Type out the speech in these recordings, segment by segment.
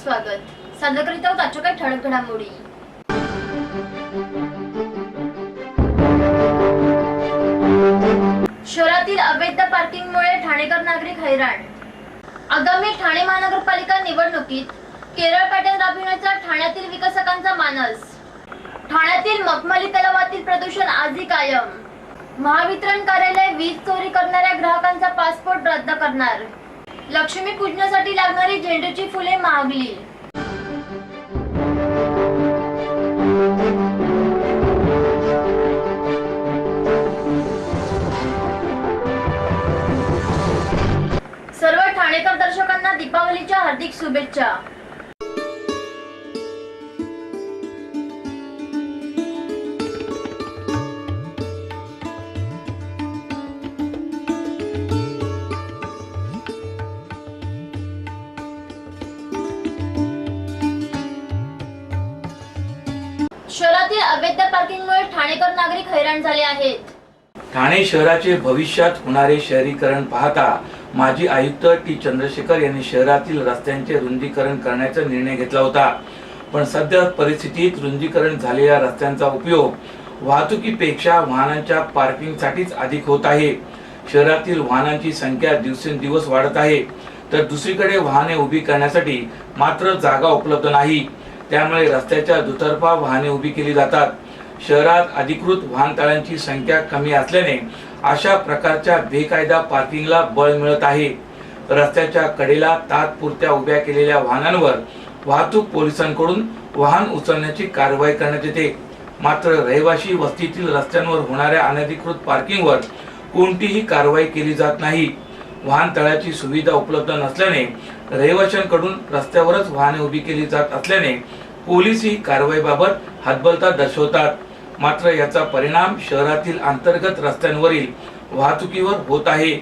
स्वागत. सादर करीत आहोत आजच्या काही ठळक घडामोडी. शहरातील अवैध पार्किंगमुळे ठाणेकर नागरिक हैराण. आगामी ठाणे महानगरपालिका निवडणुकीत केरळ पॅटर्न राबविण्याचा ठाण्यातील विकासकांचा मानस. ठाण्यातील मखमली तलावातील प्रदूषण आजही कायम. महावितरण कार्यालय वीज चोरी करणाऱ्या ग्राहकांचा पासपोर्ट रद्द करणार. लक्ष्मी पूजनासाठी लागणारी झेंडूची फुले महागली. सर्व ठाणेकर दर्शकांना दीपावलीच्या हार्दिक शुभेच्छा. शहरातील अवैध पार्किंगमुळे ठाणेकर नागरिक हैराण झाले आहेत. ठाणे शहराचे भविष्यात होणारे शहरीकरण पाहता माजी आयुक्त टी चंद्रशेखर यांनी शहरातील रस्त्यांचे रुंदीकरण करण्याचा निर्णय घेतला होता. पण सध्या परिस्थितीत रुंदीकरण झालेल्या रस्त्यांचा उपयोग वाहतुकीपेक्षा वाहनांच्या पार्किंगसाठीच अधिक होत आहे. शहरातील वाहनांची संख्या दिवसेंदिवस वाढत आहे, तर दुसरीकडे वाहने उभी करण्यासाठी मात्र जागा उपलब्ध नाही. त्यामुळे रस्त्याच्या दुतर्फा वाहने उभी केली जातात. शहरात अधिकृत वाहनतळांची संख्या कमी असल्याने अशा प्रकारच्या बेकायदा पार्किंगला बळ मिळत आहे. रस्त्याच्या कडेला तात्पुरत्या उभ्या केलेल्या वाहनांवर वाहतूक पोलिसांकडून वाहन उचलण्याची कारवाई करण्यात येते. मात्र रहिवासी वस्तीतील रस्त्यांवर होणाऱ्या अनधिकृत पार्किंगवर कोणतीही कारवाई केली जात नाही. वाहनतळाची सुविधा उपलब्ध नसल्याने रहिवाशांकडून रस्त्यावरच वाहने उभी केली जात असल्याने पोलीस ही कारवाईबाबत हतबलता दर्शवतात. मात्र याचा परिणाम शहरातील अंतर्गत रस्त्यांवरील वाहतुकीवर होत आहे.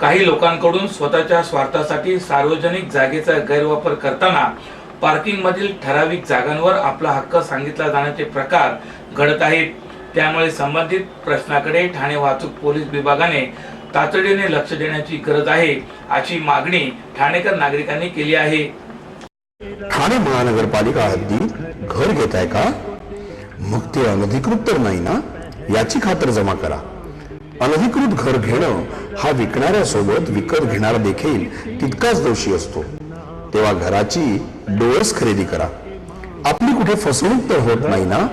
काही लोकांकडून स्वतःच्या स्वार्थासाठी सार्वजनिक जागेचा गैरवापर करताना पार्किंग मधील ठराविक जागांवर आपला हक्क सांगितला जाण्याचे प्रकार घडत आहेत. त्यामुळे संबंधित प्रश्नाकडे ठाणे वाहतूक पोलीस विभागाने तातडीने लक्ष देण्याची गरज आहे, अशी मागणी ठाणेकर नागरिकांनी केली आहे. ठाणे महानगरपालिका हद्दीत घर घेताय का? मग ते अनधिकृत तर नाही ना, याची खातर जमा करा. अनधिकृत घर घेणं हा विकणाऱ्यासोबत विकत घेणारा देखील तितकाच दोषी असतो. तेव्हा घराची डोळस खरेदी करा. आपली कुठे फसवणूक तर होत नाही ना,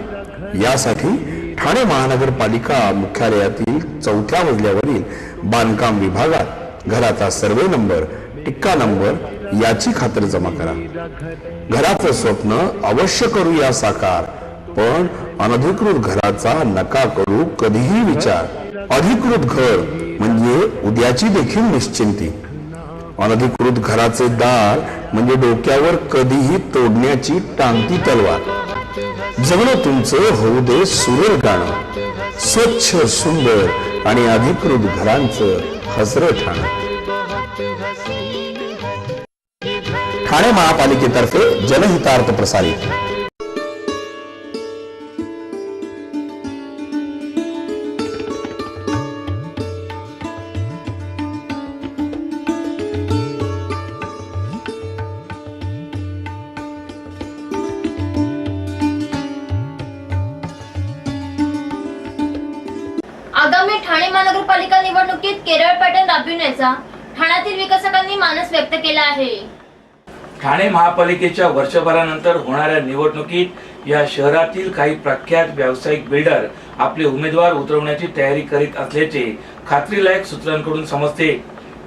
यासाठी ठाणे महानगरपालिका मुख्यालयातील 4थ्या मजल्यावरील बांधकाम विभागात घराचा सर्वे नंबर, टिक्का नंबर याची खातर जमा करा. घराचं स्वप्न अवश्य करूया साकार, पण अनधिकृत घराचा नका करू कधीही विचार. अधिकृत घर म्हणजे उद्याची देखील निश्चिंती. अनधिकृत घराचे दार म्हणजे डोक्यावर कधीही तोडण्याची टांगती तलवार. जगणं तुमचं होऊ दे सुरेल गाणं, स्वच्छ सुंदर आणि अधिकृत घरांचं हजर ठाणं. ठाणे महापालिकेतर्फे जनहितार्थ प्रसारित. आगामी ठाणे महानगरपालिका निवडणुकीत केरळ पॅटर्न राबविण्याचा ठाण्यातील विकासकांनी मानस व्यक्त केला आहे. ठाणे महापालिकेच्या वर्षभरानंतर होणाऱ्या निवडणुकीत या शहरातील काही प्रख्यात व्यावसायिक बिल्डर आपले उमेदवार उतरवण्याची तयारी करीत असल्याचे खात्रीलायक सूत्रांकडून समजते.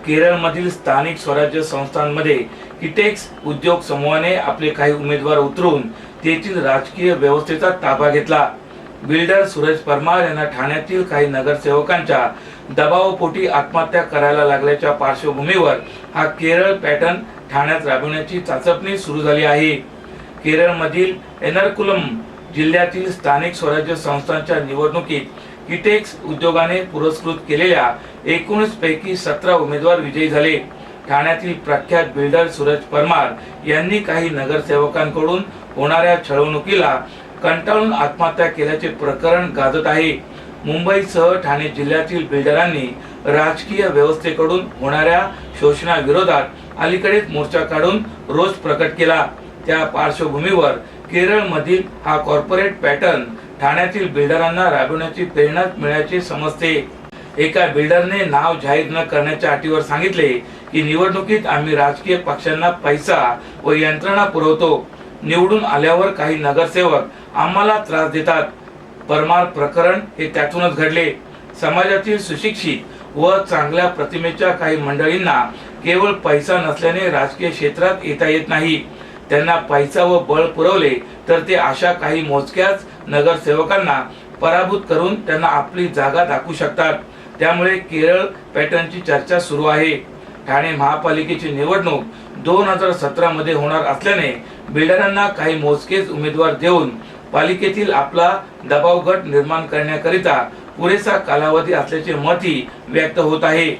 केरळमधील स्थानिक स्वराज्य संस्थांमध्ये किटेक्स उद्योग समूहाने आपले काही उमेदवार उतरवून तेथील राजकीय व्यवस्थेचा ताबा घेतला. बिल्डर सूरज परमार यांना ठाण्यातील काही नगरसेवकांच्या दबावापोटी आत्महत्या करायला लागल्याच्या पार्श्वभूमीवर हा केरळ पॅटर्न ठाण्यात राबवण्याची चाचपणी सुरू झाली आहे. केरळमधील एर्नाकुलम जिल्ह्यातील स्थानिक स्वराज्य संस्थांच्या निवडणुकीत किटेक्स उद्योगाने पुरस्कृत केलेल्या 19 पैकी 17 उमेदवार विजयी झाले. ठाण्यातील प्रख्यात बिल्डर सूरज परमार यांनी काही नगरसेवकांकडून होणाऱ्या छळवणुकीला कंटाळून आत्महत्या केल्याचे प्रकरण गाजत आहे. मुंबईसह ठाणे जिल्ह्यातील बिल्डरांनी राजकीय व्यवस्थेकडून होणाऱ्या शोषणाविरोधात अलीकडेच मोर्चा काढून रोष प्रकट केला. त्या पार्श्वभूमीवर केरळमधील हा कॉर्पोरेट पॅटर्न ठाण्यातील बिल्डरांना राबवण्याची प्रेरणा मिळाल्याचे समजते. एका बिल्डरने नाव जाहीर न करण्याच्या अटीवर सांगितले की निवडणुकीत आम्ही राजकीय पक्षांना पैसा व यंत्रणा पुरवतो. निवडून आल्यावर काही नगरसेवक आम्हाला त्रास देतात. परमार प्रकरण हे त्यातूनच घडले. समाजातील सुशिक्षित व चांगल्या प्रतिमेच्या काही मंडळींना केवळ पैसा नसल्याने राजकीय क्षेत्रात येता येत नाही. त्यांना पैसा व बळ पुरवले तर ते अशा काही मोजक्याच नगरसेवकांना पराभूत करून त्यांना आपली जागा दाखवू शकतात. त्यामुळे केरळ पॅटर्नची चर्चा सुरू आहे. ठाणे महापालिकेची निवडणूक 2017 मध्ये होणार असल्याने बिल्डरांना काही मोजकेच उमेदवार देऊन पालिकेतील आपला दबाव गट निर्माण करण्याकरिता पुरेसा कालावधी असल्याचे मतही व्यक्त होत आहे.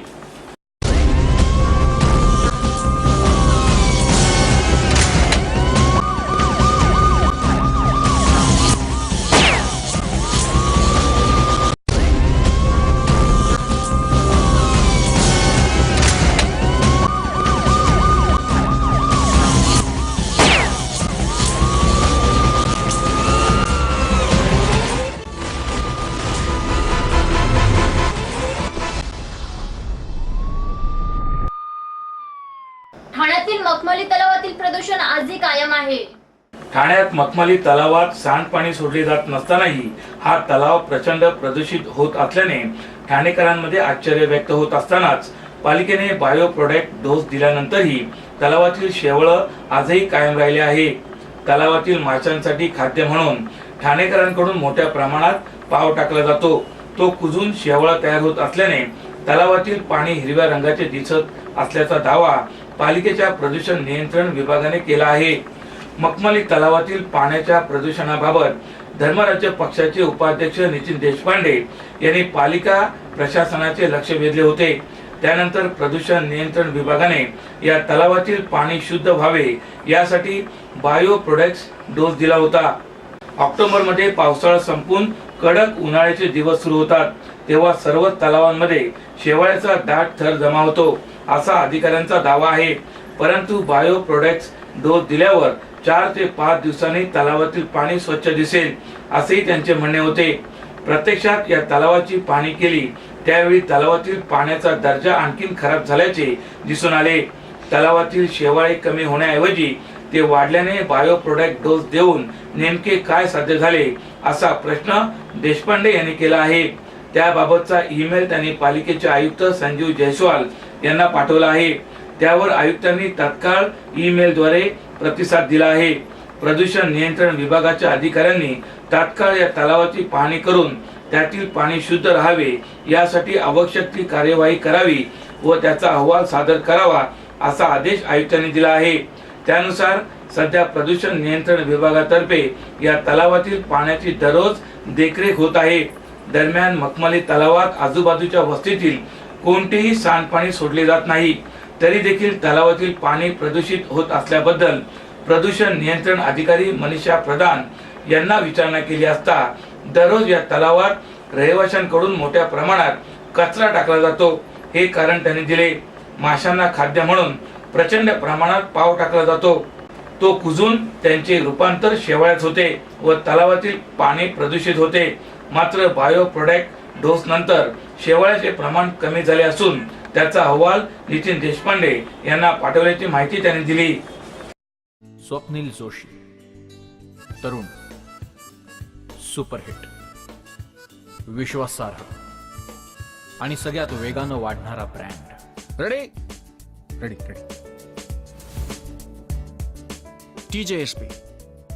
ठाण्यातील मखमली तलावातील प्रदूषण आजही कायम आहे. ठाण्यात मखमली तलावात सांडपाणी सोडले जात नसतानाही हा तलाव प्रचंड प्रदूषित होत असल्याने ठाणेकरांमध्ये आश्चर्य व्यक्त होत असतानाच पालिकेने बायो प्रोडक्ट डोस दिल्यानंतरही तलावातील शेवाळ आजही कायम राहिले आहे. तलावातील माशांसाठी खाद्य म्हणून ठाणेकरांकडून मोठ्या प्रमाणात पाव टाकला जातो. तो कुजून शेवाळ तयार होत असल्याने तलावातील पाणी हिरव्या रंगाचे दिसत असल्याचा दावा पालिकेच्या प्रदूषण नियंत्रण विभागाने केला आहे. मखमली तलावातील पाण्याच्या प्रदूषणाबाबत धर्मराज्य पक्षाचे उपाध्यक्ष नितीन देशपांडे यांनी पालिका प्रशासनाचे लक्ष वेधले होते. त्यानंतर प्रदूषण नियंत्रण विभागाने या तलावातील पाणी शुद्ध व्हावे यासाठी बायो प्रोडक्ट्स डोस दिला होता. ऑक्टोबर मध्ये पावसाळा संपून कडक उन्हाळ्याचे दिवस सुरू होतात तेव्हा सर्व तलावांमध्ये शेवाळ्याचा दाट थर जमा होतो असा अधिकाऱ्यांचा दावा आहे. परंतु बायो प्रोडक्ट्स डोस दिल्यावर 4 ते 5 दिवसांनी तलावातील पाणी स्वच्छ दिसेल असेही त्यांचे म्हणणे होते. प्रत्यक्षात या तलावाची पाहणी केली त्यावेळी तलावातील पाण्याचा दर्जा आणखीन खराब झाल्याचे दिसून आले. तलावातील शेवाळे कमी होण्याऐवजी ते वाढल्याने बायो प्रोडक्ट डोस देऊन नेमके काय साध्य झाले असा प्रश्न देशपांडे यांनी केला आहे. त्याबाबतचा ईमेल त्यांनी पालिकेचे आयुक्त संजीव जयस्वाल यांना पाठवला आहे. त्यावर आयुक्तांनी तत्काळ ईमेलद्वारे प्रतिसाद दिला आहे. प्रदूषण नियंत्रण विभागाच्या अधिकाऱ्यांनी तात्काळ या तलावाची पाहणी करून त्यातील पाणी शुद्ध राहावे यासाठी आवश्यक ती कार्यवाही करावी व त्याचा अहवाल सादर करावा असा आदेश आयुक्तांनी दिला आहे. त्यानुसार सध्या प्रदूषण नियंत्रण विभागातर्फे या तलावातील पाण्याची दररोज देखरेख होत आहे. दरम्यान मखमली तलावात आजूबाजूच्या वस्तीतील कोणतेही सांडपाणी सोडले जात नाही. तरी देखील तलावातील पाणी प्रदूषित होत असल्याबद्दल प्रदूषण नियंत्रण अधिकारी मनीषा प्रधान यांना विचारणा केली असता दररोज या तलावात रहिवाशांकडून मोठ्या प्रमाणात कचरा टाकला जातो हे कारण त्यांनी दिले. माशांना खाद्य म्हणून प्रचंड प्रमाणात पाव टाकला जातो. तो कुजून त्यांचे रूपांतर शेवाळ्यात होते व तलावातील पाणी प्रदूषित होते. मात्र बायो प्रोडक्ट डोस नंतर शेवाळ्याचे प्रमाण कमी झाले असून त्याचा अहवाल नितीन देशपांडे यांना पाठवल्याची माहिती त्यांनी दिली. स्वप्नील जोशी, तरुण, सुपरहिट, विश्वासार्ह आणि सगळ्यात वेगानं वाढणारा brand. Ready ready ready TJSP,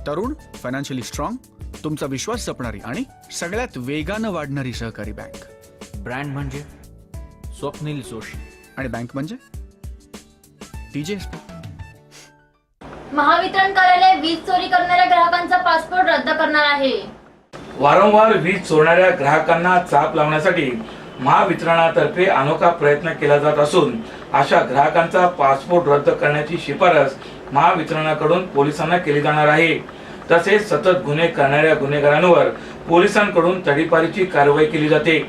तरुण, फायनान्शियली स्ट्रॉंग, तुमचा विश्वास जपणारी आणि सगळ्यात वेगानं वाढणारी सहकारी बँक. ब्रँड म्हणजे स्वप्नील जोशी आणि बँक म्हणजे TJSP. महावितरण कार्यालय वीज चोरी करणाऱ्या ग्राहकांचा पासपोर्ट रद्द करणार आहे. वारंवार वीज चोरणाऱ्या ग्राहकांना चाप लावण्यासाठी महावितरणातर्फे अनोखा प्रयत्न केला जात असून अशा ग्राहकांचा पासपोर्ट रद्द करण्याची शिफारस महावितरणाकडून पोलिसांना केली जाणार आहे. तसेच सतत गुन्हे करणाऱ्या गुन्हेगारांवर पोलिसांकडून तडीपारीची कारवाई केली जाते.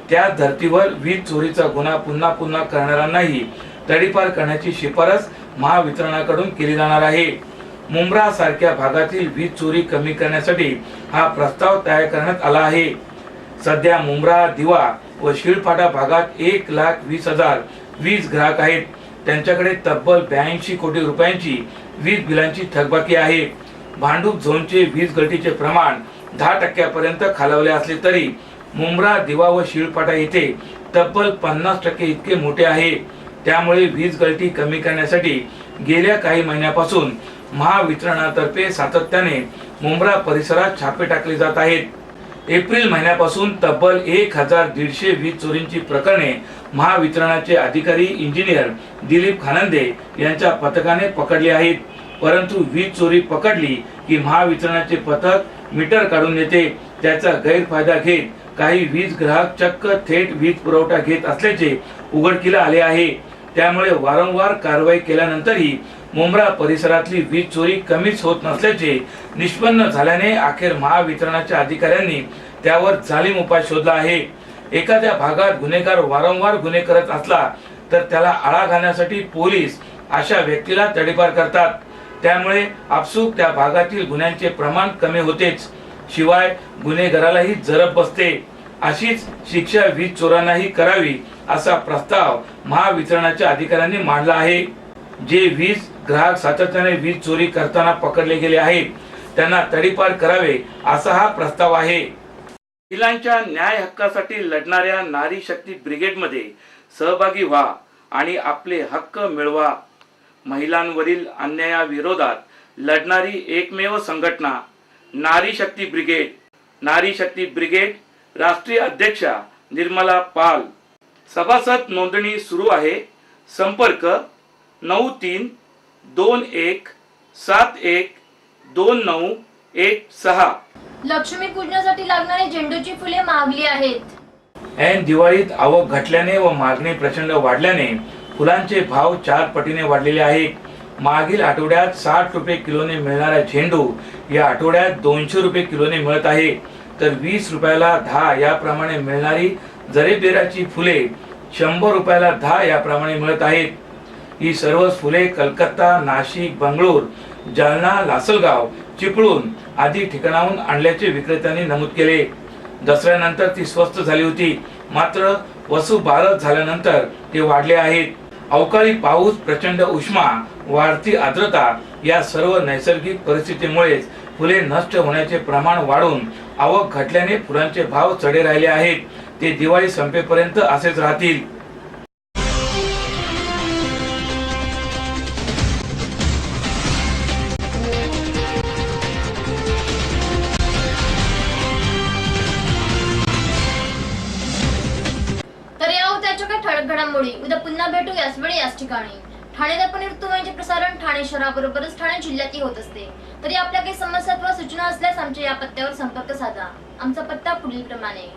त्या धर्तीवर वीज चोरीचा गुन्हा पुन्हा पुन्हा करणाऱ्यांनाही तडीपार करण्याची शिफारस महावितरणाकडून केली जाणार आहे. मुंब्रा सारख्या भागातील वीज चोरी कमी करण्यासाठी हा प्रस्ताव तयार करण्यात आला आहे. सध्या मुंब्रा, दिवा व शिळपाटा भागात 1,20,000 वीज ग्राहक आहेत. त्यांच्याकडे तब्बल 82 कोटी रुपयांची वीज बिलांची थकबाकी आहे. भांडूप झोनचे वीज गळतीचे प्रमाण 10% खालावले असले तरी मुंब्रा, दिवा व शिळपाटा येथे तब्बल 50% इतके मोठे आहे. त्यामुळे वीज गळती कमी करण्यासाठी गेल्या काही महिन्यापासून महावितरणातर्फे सातत्याने मुंब्रा परिसरात छापे टाकले जात आहेत. एप्रिल महिन्यापासून तब्बल 1,150 वीज चोरींची प्रकरणे महावितरणाचे अधिकारी इंजिनियर दिलीप खानंदे यांच्या पथकाने पकडली आहेत. परंतु वीज चोरी पकडली की महावितरणाचे पथक मीटर काढून नेते. त्याचा गैरफायदा घेत काही वीज ग्राहक चक्क थेट वीज पुरवठा घेत असल्याचे उघडकीला आले आहे. त्यामुळे वारंवार कारवाई केल्यानंतरही मुंब्रा परिसरातली वीज चोरी कमीच होत नसल्याचे निष्पन्न झाल्याने अखेर महावितरणाच्या अधिकाऱ्यांनी त्यावर जालीम उपाय शोधला आहे. एखाद्या भागात गुन्हेगार वारंवार गुन्हे करत असला तर त्याला आळा घालण्यासाठी पोलीस अशा व्यक्तीला तडीपार करतात. त्यामुळे आपसूक त्या भागातील गुन्ह्यांचे प्रमाण कमी होतेच, शिवाय गुन्हेगारालाही जरब बसते. अशीच शिक्षा वीज चोरांनाही करावी असा प्रस्ताव महावितरणाच्या अधिकाऱ्यांनी मांडला आहे. जे वीज ग्राहक सातत्याने वीज चोरी करताना पकडले गेले आहेत त्यांना तडीपार करावे असा हा प्रस्ताव आहे. महिलांच्या न्याय हक्कासाठी लढणाऱ्या नारी शक्ती ब्रिगेडमध्ये सहभागी व्हा आणि आपले हक्क मिळवा. महिलांवरील अन्यायाविरोधात लढणारी एकमेव संघटना नारी शक्ती ब्रिगेड. नारी शक्ती ब्रिगेड राष्ट्रीय अध्यक्षा निर्मला पाल. सभासद नोंदणी सुरू आहे. संपर्क 9321712916. लक्ष्मी पूजनासाठी लागणारी झेंडूची फुले महागली आहेत. ऐन दिवाळीत आवक घटल्याने व मागणी प्रचंड वाढल्याने फुलांचे भाव 4 पटीने वाढलेले आहेत. मागील आठवड्यात 60 रुपये किलोने मिळणारा झेंडू या आठवड्यात 200 रुपये किलोने मिळत आहे. तर 20 रुपयाला 10 याप्रमाणे मिळणारी जरेबेराची फुले 100 रुपयाला 10 याप्रमाणे मिळत आहेत. ही सर्व फुले कलकत्ता, नाशिक, बंगळूर, जालना, लासलगाव, चिपळूण आदी ठिकाणाहून आणल्याचे विक्रेत्यांनी नमूद केले. दसऱ्यानंतर ती स्वस्त झाली होती, मात्र वसुबारस झाल्यानंतर ते वाढले आहेत. अवकाळी पाऊस, प्रचंड उष्मा, वाढती आर्द्रता या सर्व नैसर्गिक परिस्थितीमुळेच फुले नष्ट होण्याचे प्रमाण वाढून आवक घटल्याने फुलांचे भाव चढे राहिले आहेत. ते दिवाळी संपेपर्यंत असेच राहतील. तर या होत्या काही ठळक घडामोडी. उद्या पुन्हा भेटू याच वेळी याच ठिकाणी. ठाणे दर्पण ऋतुवाहिनीचे प्रसारण ठाणे शहराबरोबरच ठाणे जिल्ह्यातही होत असते. तरी आपल्या काही समस्या किंवा सूचना असल्यास आमच्या या पत्त्यावर संपर्क साधा. आमचा पत्ता पुढील प्रमाणे.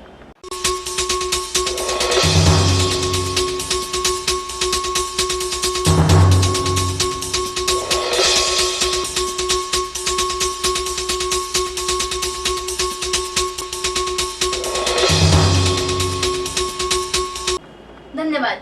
धन्यवाद.